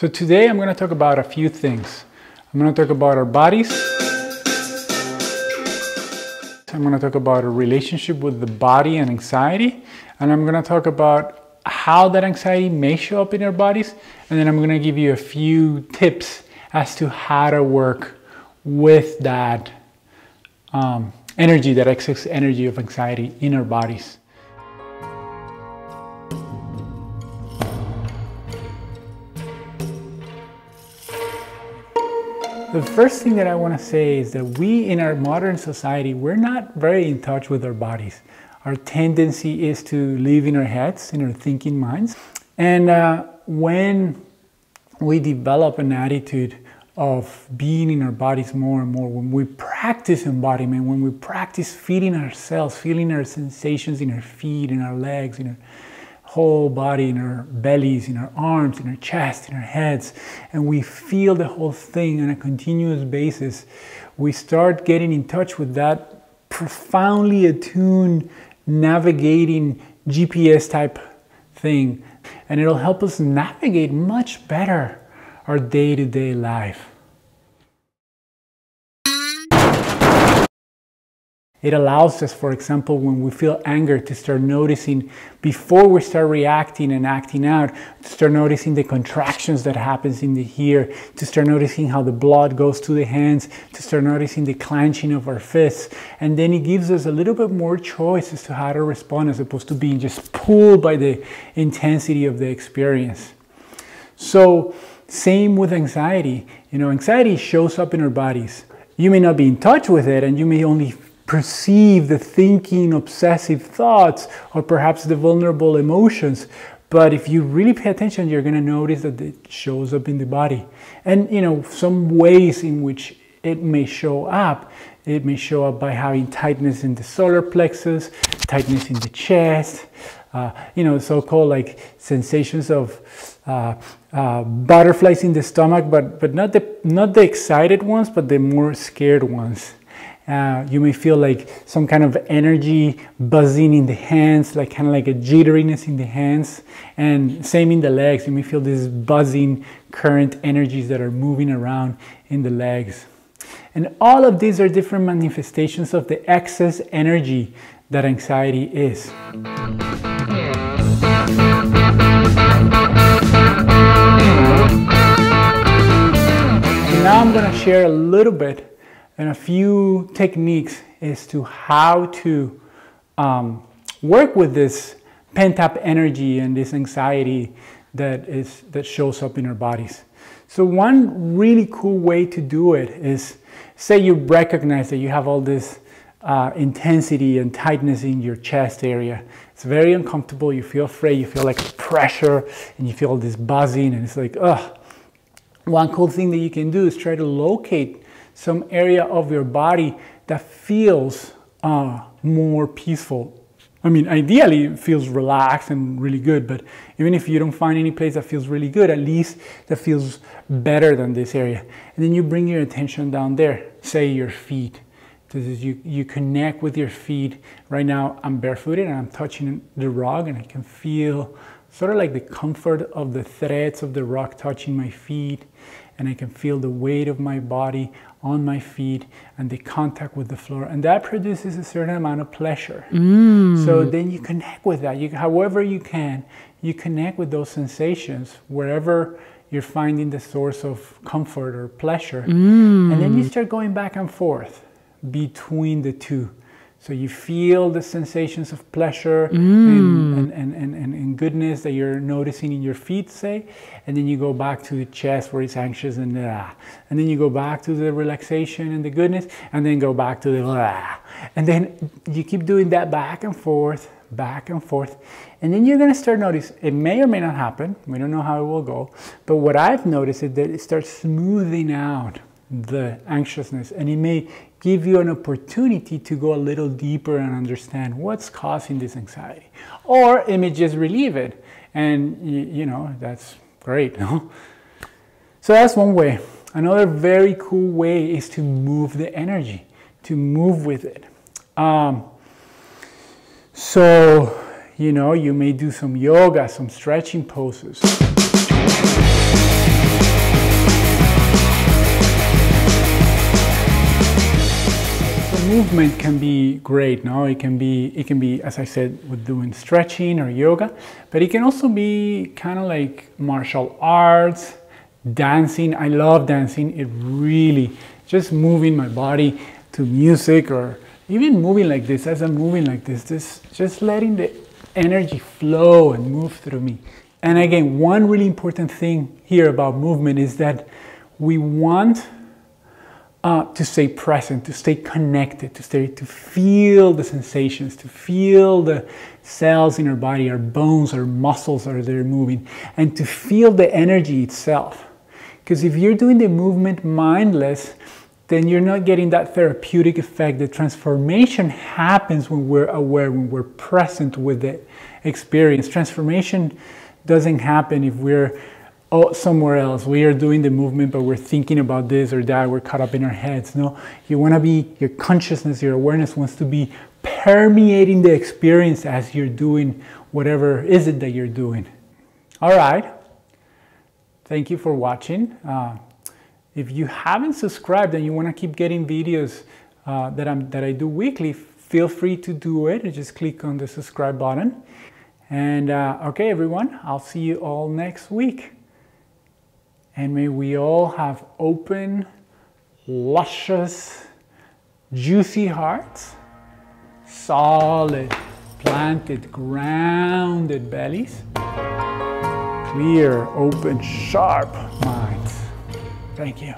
So today I'm going to talk about a few things. I'm going to talk about our bodies. I'm going to talk about a relationship with the body and anxiety. And I'm going to talk about how that anxiety may show up in our bodies. And then I'm going to give you a few tips as to how to work with that energy, that excess energy of anxiety in our bodies. The first thing that I want to say is that we in our modern society, we're not very in touch with our bodies. Our tendency is to live in our heads, in our thinking minds. And when we develop an attitude of being in our bodies more and more, when we practice embodiment, when we practice feeling ourselves, feeling our sensations in our feet, in our legs, in our whole body, in our bellies, in our arms, in our chest, in our heads, and we feel the whole thing on a continuous basis, we start getting in touch with that profoundly attuned, navigating GPS type thing, and it'll help us navigate much better our day-to-day life. It allows us, for example, when we feel anger, to start noticing, before we start reacting and acting out, to start noticing the contractions that happens in the here, to start noticing how the blood goes to the hands, to start noticing the clenching of our fists. And then it gives us a little bit more choice as to how to respond, as opposed to being just pulled by the intensity of the experience. So, same with anxiety. You know, anxiety shows up in our bodies. You may not be in touch with it, and you may only perceive the thinking, obsessive thoughts, or perhaps the vulnerable emotions. But if you really pay attention, you're going to notice that it shows up in the body. And, you know, some ways in which it may show up by having tightness in the solar plexus, tightness in the chest, you know, so-called like sensations of butterflies in the stomach, but not the excited ones, but the more scared ones. You may feel like some kind of energy buzzing in the hands, like kind of like a jitteriness in the hands, and same in the legs. You may feel this buzzing current energies that are moving around in the legs. And all of these are different manifestations of the excess energy that anxiety is. So now I'm going to share a little bit and a few techniques as to how to work with this pent-up energy and this anxiety that shows up in our bodies. So one really cool way to do it is, say you recognize that you have all this intensity and tightness in your chest area. It's very uncomfortable, you feel afraid, you feel like pressure, and you feel this buzzing, and it's like, ugh. One cool thing that you can do is try to locate some area of your body that feels more peaceful. I mean, ideally it feels relaxed and really good, but even if you don't find any place that feels really good, at least that feels better than this area. And then you bring your attention down there, say your feet. This is you connect with your feet. Right now I'm barefooted and I'm touching the rug, and I can feel sort of like the comfort of the threads of the rug touching my feet, and I can feel the weight of my body on my feet and the contact with the floor, and that produces a certain amount of pleasure. So then you connect with that. However you can, you connect with those sensations wherever you're finding the source of comfort or pleasure, and then you start going back and forth between the two. So you feel the sensations of pleasure and goodness that you're noticing in your feet, say, and then you go back to the chest where it's anxious and then you go back to the relaxation and the goodness, and then go back to the and then you keep doing that back and forth, and then you're going to start noticing, it may or may not happen, we don't know how it will go, but what I've noticed is that it starts smoothing out the anxiousness, and it may give you an opportunity to go a little deeper and understand what's causing this anxiety. Or it may just relieve it, and you know, that's great, no? So that's one way. Another very cool way is to move the energy, to move with it. So, you know, you may do some yoga, some stretching poses. movement can be great, no? It can be, as I said, with doing stretching or yoga, but it can also be kind of like martial arts, dancing. I love dancing. It really, just moving my body to music, or even moving like this, as I'm moving like this, just letting the energy flow and move through me. And again, one really important thing here about movement is that we want to stay present, to stay connected, to feel the sensations, to feel the cells in our body, our bones, our muscles are there moving, and to feel the energy itself. Because if you're doing the movement mindless, then you're not getting that therapeutic effect. The transformation happens when we're aware, when we're present with the experience. Transformation doesn't happen if we're somewhere else. We are doing the movement, but we're thinking about this or that. We're caught up in our heads. No, you want to be, your consciousness, your awareness wants to be permeating the experience as you're doing whatever is it that you're doing. All right. Thank you for watching. If you haven't subscribed and you want to keep getting videos that I do weekly, feel free to do it. Just click on the subscribe button. And okay, everyone, I'll see you all next week. And may we all have open, luscious, juicy hearts, solid, planted, grounded bellies, clear, open, sharp minds. Thank you.